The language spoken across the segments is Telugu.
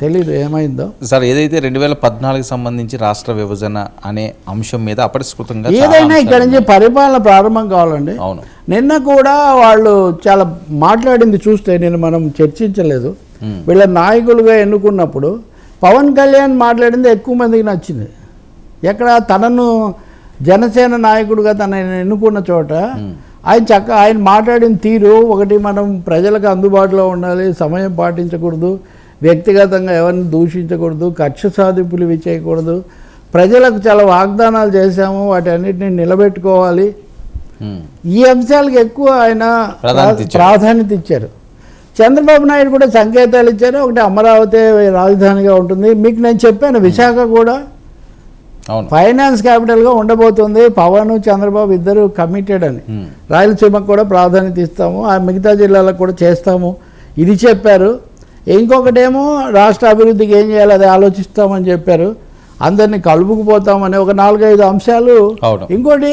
తెలియదు ఏమైందో సార్. ఏదైతే 2014 సంబంధించి రాష్ట్ర విభజన అనే అంశం మీద అపరిష్కృతంగా ఏదైనా ఇక్కడ నుంచి పరిపాలన ప్రారంభం కావాలండి. అవును, నిన్న కూడా వాళ్ళు చాలా మాట్లాడింది చూస్తే నేను మనం చర్చించలేదు. వీళ్ళ నాయకులుగా ఎన్నుకున్నప్పుడు పవన్ కళ్యాణ్ మాట్లాడింది ఎక్కువ మందికి నచ్చింది. ఎక్కడ తనను జనసేన నాయకుడుగా తనని ఎన్నుకున్న చోట ఆయన మాట్లాడిన తీరు ఒకటి, మనం ప్రజలకు అందుబాటులో ఉండాలి, సమయం పాటించకూడదు, వ్యక్తిగతంగా ఎవరిని దూషించకూడదు, కక్ష సాధింపులు ఇవి చేయకూడదు, ప్రజలకు చాలా వాగ్దానాలు చేశాము వాటి అన్నిటిని నిలబెట్టుకోవాలి, ఈ అంశాలకు ఎక్కువ ఆయన ప్రాధాన్యత ఇచ్చారు. చంద్రబాబు నాయుడు కూడా సంకేతాలు ఇచ్చారు. ఒకటి అమరావతి రాజధానిగా ఉంటుంది. మీకు నేను చెప్పాను విశాఖ కూడా ఫైనాన్స్ క్యాపిటల్గా ఉండబోతుంది. పవన్ చంద్రబాబు ఇద్దరు కమిటెడ్ అని. రాయలసీమకు కూడా ప్రాధాన్యత ఇస్తాము, ఆ మిగతా జిల్లాలకు కూడా చేస్తాము ఇది చెప్పారు. ఇంకొకటేమో రాష్ట్ర అభివృద్ధికి ఏం చేయాలి అది ఆలోచిస్తామని చెప్పారు. అందరినీ కలుపుకుపోతామని ఒక 4-5 అంశాలు. ఇంకోటి,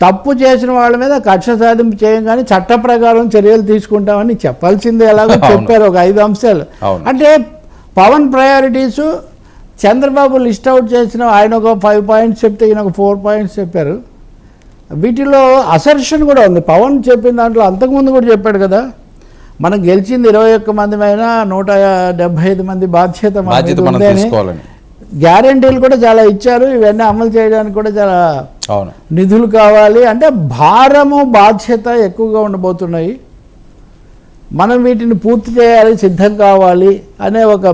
తప్పు చేసిన వాళ్ళ మీద కక్ష సాధింపు చేయం కానీ చట్ట ప్రకారం చర్యలు తీసుకుంటామని చెప్పాల్సిందే ఎలాగో చెప్పారు. ఒక 5 అంశాలు. అంటే పవన్ ప్రయారిటీసు చంద్రబాబు లిస్ట్ అవుట్ చేసిన ఆయన ఒక 5 పాయింట్స్ చెప్తే ఈయన ఒక 4 పాయింట్స్ చెప్పారు. వీటిలో అసర్షన్ కూడా ఉంది. పవన్ చెప్పిన దాంట్లో అంతకుముందు కూడా చెప్పాడు కదా, మనం గెలిచింది 21 మంది అయినా 175 మంది బాధ్యత ఉందని. గ్యారంటీలు కూడా చాలా ఇచ్చారు. ఇవన్నీ అమలు చేయడానికి కూడా చాలా నిధులు కావాలి. అంటే భారము బాధ్యత ఎక్కువగా ఉండబోతున్నాయి. మనం వీటిని పూర్తి చేయాలి, సిద్ధం కావాలి అనే ఒక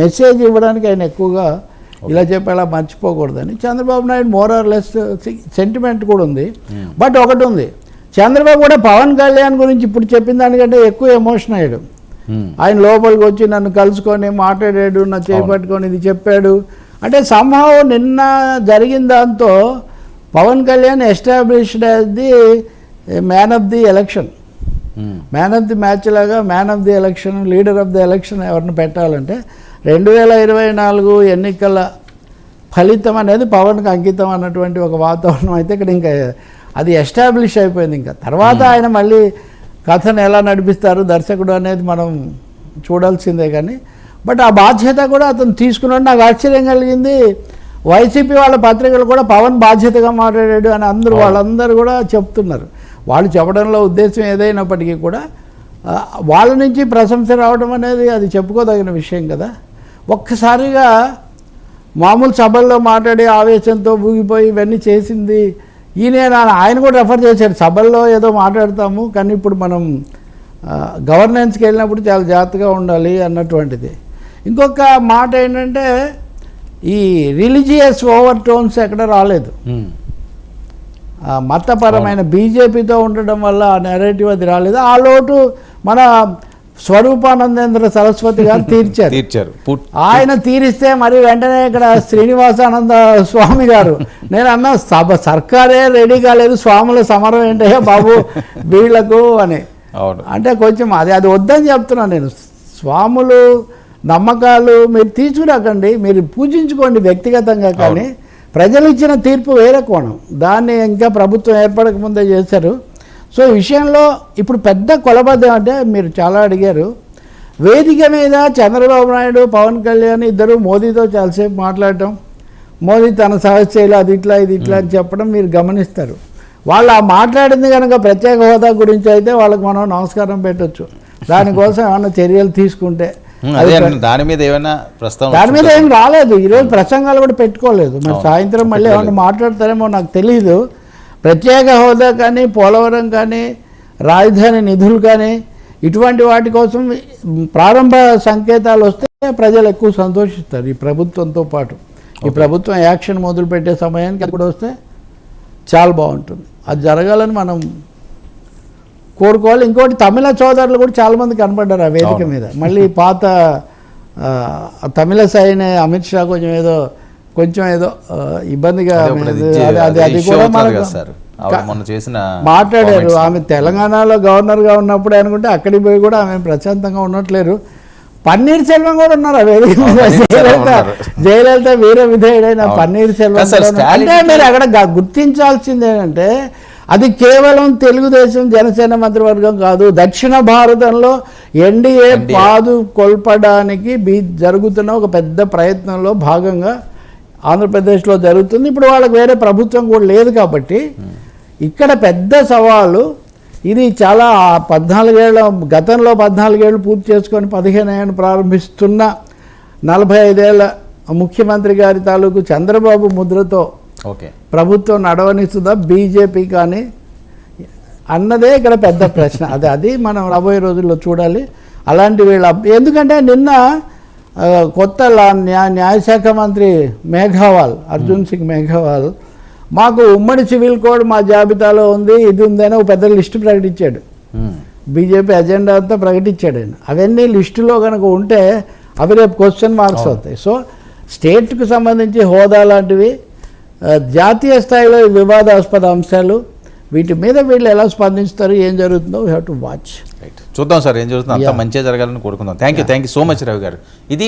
మెసేజ్ ఇవ్వడానికి ఆయన ఎక్కువగా ఇలా చెప్పేలా మర్చిపోకూడదని. Chandrababu Naidu more or less sentiment కూడా ఉంది. బట్ ఒకటి ఉంది, చంద్రబాబు కూడా పవన్ కళ్యాణ్ గురించి ఇప్పుడు చెప్పిన దానికంటే ఎక్కువ ఎమోషన్ అయ్యాడు. ఆయన లోపలికి వచ్చి నన్ను కలుసుకొని మాట్లాడాడు, నా చేపట్టుకొని ఇది చెప్పాడు. అంటే సంభవం నిన్న జరిగిన దాంతో Pawan Kalyan established as the man of the election, man of the match లాగా man of the election, leader of the election ఎవరిని పెట్టాలంటే 2024 ఎన్నికల ఫలితం అనేది పవన్కి అంకితం అన్నటువంటి ఒక వాతావరణం అయితే ఇక్కడ ఇంకా అది ఎస్టాబ్లిష్ అయిపోయింది. ఇంకా తర్వాత ఆయన మళ్ళీ కథను ఎలా నడిపిస్తారు దర్శకుడు అనేది మనం చూడాల్సిందే. కానీ బట్ ఆ బాధ్యత కూడా అతను తీసుకున్నాడు. నాకు ఆశ్చర్యం కలిగింది, వైసీపీ వాళ్ళ పత్రికలు కూడా పవన్ బాధ్యతగా మాట్లాడాడు అని వాళ్ళందరూ కూడా చెప్తున్నారు. వాళ్ళు చెప్పడంలో ఉద్దేశం ఏదైనప్పటికీ కూడా వాళ్ళ నుంచి ప్రశంస రావడం అనేది అది చెప్పుకోదగిన విషయం కదా. ఒక్కసారిగా మామూలు సభల్లో మాట్లాడి ఆవేశంతో ఊగిపోయి ఇవన్నీ చేసింది ఆయన కూడా రెఫర్ చేశాడు. సభల్లో ఏదో మాట్లాడతాము కానీ ఇప్పుడు మనం గవర్నెన్స్కి వెళ్ళినప్పుడు చాలా జాగ్రత్తగా ఉండాలి అన్నటువంటిది. ఇంకొక మాట ఏంటంటే ఈ రిలీజియస్ ఓవర్ టోన్స్ ఎక్కడ రాలేదు. మతపరమైన బీజేపీతో ఉండడం వల్ల ఆ నెరేటివ్ అది రాలేదు. ఆ లోటు మన స్వరూపానందేంద్ర సరస్వతి గారు తీర్చారు. ఆయన తీరిస్తే మరి వెంటనే ఇక్కడ శ్రీనివాసానంద స్వామి గారు, నేను అన్న సర్కారే రెడీ కాలేదు, స్వాముల సమరం ఏంటయ్యా బాబు వీళ్లకు అని. అంటే కొంచెం అది వద్దని చెప్తున్నాను నేను. స్వాములు నమ్మకాలు మీరు తీసుకురాకండి, మీరు పూజించుకోండి వ్యక్తిగతంగా, కానీ ప్రజలు ఇచ్చిన తీర్పు వేరే కోణం. దాన్ని ఇంకా ప్రభుత్వం ఏర్పడక ముందే చేశారు. సో ఈ విషయంలో ఇప్పుడు పెద్ద కొలబద్దం అంటే మీరు చాలా అడిగారు. వేదిక మీద చంద్రబాబు నాయుడు పవన్ కళ్యాణ్ ఇద్దరు మోదీతో చాలాసేపు మాట్లాడటం, మోదీ తన సహచర్యలు అది ఇట్లా ఇది ఇట్లా అని చెప్పడం మీరు గమనిస్తారు. వాళ్ళు ఆ మాట్లాడింది కనుక ప్రత్యేక హోదా గురించి అయితే వాళ్ళకి మనం నమస్కారం పెట్టచ్చు. దానికోసం ఏమైనా చర్యలు తీసుకుంటే దాని మీద ఏం రాలేదు. ఈరోజు ప్రసంగాలు కూడా పెట్టుకోలేదు. మరి సాయంత్రం మళ్ళీ ఏమైనా మాట్లాడతారేమో నాకు తెలియదు. ప్రత్యేక హోదా కానీ, పోలవరం కానీ, రాజధాని నిధులు కానీ ఇటువంటి వాటి కోసం ప్రారంభ సంకేతాలు వస్తే ప్రజలు ఎక్కువ సంతోషిస్తారు. ఈ ప్రభుత్వంతో పాటు ఈ ప్రభుత్వం యాక్షన్ మొదలుపెట్టే సమయానికి అది కూడా వస్తే చాలా బాగుంటుంది. అది జరగాలని మనం కోరుకోవాలి. ఇంకోటి, తమిళ సోదరులు కూడా చాలామంది కనపడ్డారు ఆ వేదిక మీద. మళ్ళీ పాత తమిళ సైన్ అమిత్ షా కొంచెం ఏదో ఇబ్బందిగా అది కూడా మాట్లాడారు. ఆమె తెలంగాణలో గవర్నర్గా ఉన్నప్పుడు అనుకుంటే అక్కడికి పోయి కూడా ఆమె ప్రశాంతంగా ఉండట్లేరు. పన్నీర్ సెల్వం కూడా ఉన్నారు ఆ వేదిక మీద. జయలలిత వీర విధేయుడైన పన్నీర్ సెల్వం. అంటే మీరు అక్కడ గుర్తించాల్సింది ఏంటంటే అది కేవలం తెలుగుదేశం జనసేన మంత్రివర్గం కాదు, దక్షిణ భారతంలో ఎన్డీఏ పాదు కొల్పడానికి జరుగుతున్న ఒక పెద్ద ప్రయత్నంలో భాగంగా ఆంధ్రప్రదేశ్లో జరుగుతుంది. ఇప్పుడు వాళ్ళకి వేరే ప్రభుత్వం కూడా లేదు కాబట్టి ఇక్కడ పెద్ద సవాలు ఇది. చాలా 14 ఏళ్ళ గతంలో 14 ఏళ్ళు పూర్తి చేసుకొని 15 ఏళ్ళు ప్రారంభిస్తున్న 45 ఏళ్ళ ముఖ్యమంత్రి గారి తాలూకు చంద్రబాబు ముద్రతో ఓకే ప్రభుత్వం నడవనిస్తుందా బీజేపీ కానీ అన్నదే ఇక్కడ పెద్ద ప్రశ్న. అది మనం రాబోయే రోజుల్లో చూడాలి. అలాంటి వీళ్ళ ఎందుకంటే నిన్న కొత్త న్యాయశాఖ మంత్రి మేఘవాల్, అర్జున్ సింగ్ మేఘవాల్, మాకు ఉమ్మడి సివిల్ కోడ్ మా జాబితాలో ఉంది, ఇది ఉందని ఒక పెద్ద లిస్టు ప్రకటించాడు. బీజేపీ అజెండా అంతా ప్రకటించాడు ఆయన. అవన్నీ లిస్టులో కనుక ఉంటే అవి రేపు క్వశ్చన్ మార్క్స్ అవుతాయి. సో స్టేట్కు సంబంధించి హోదా లాంటివి, జాతీయ స్థాయిలో వివాదాస్పద అంశాలు, వీటి మీద వీళ్ళు ఎలా స్పందిస్తారు, ఏం జరుగుతుందో we have to watch. Right, చూద్దాం సార్ ఏం జరుగుతుందో. అంతా మంచిగా జరగాలని కోరుకుందాం. Thank you so much Ravi గారు. ఇది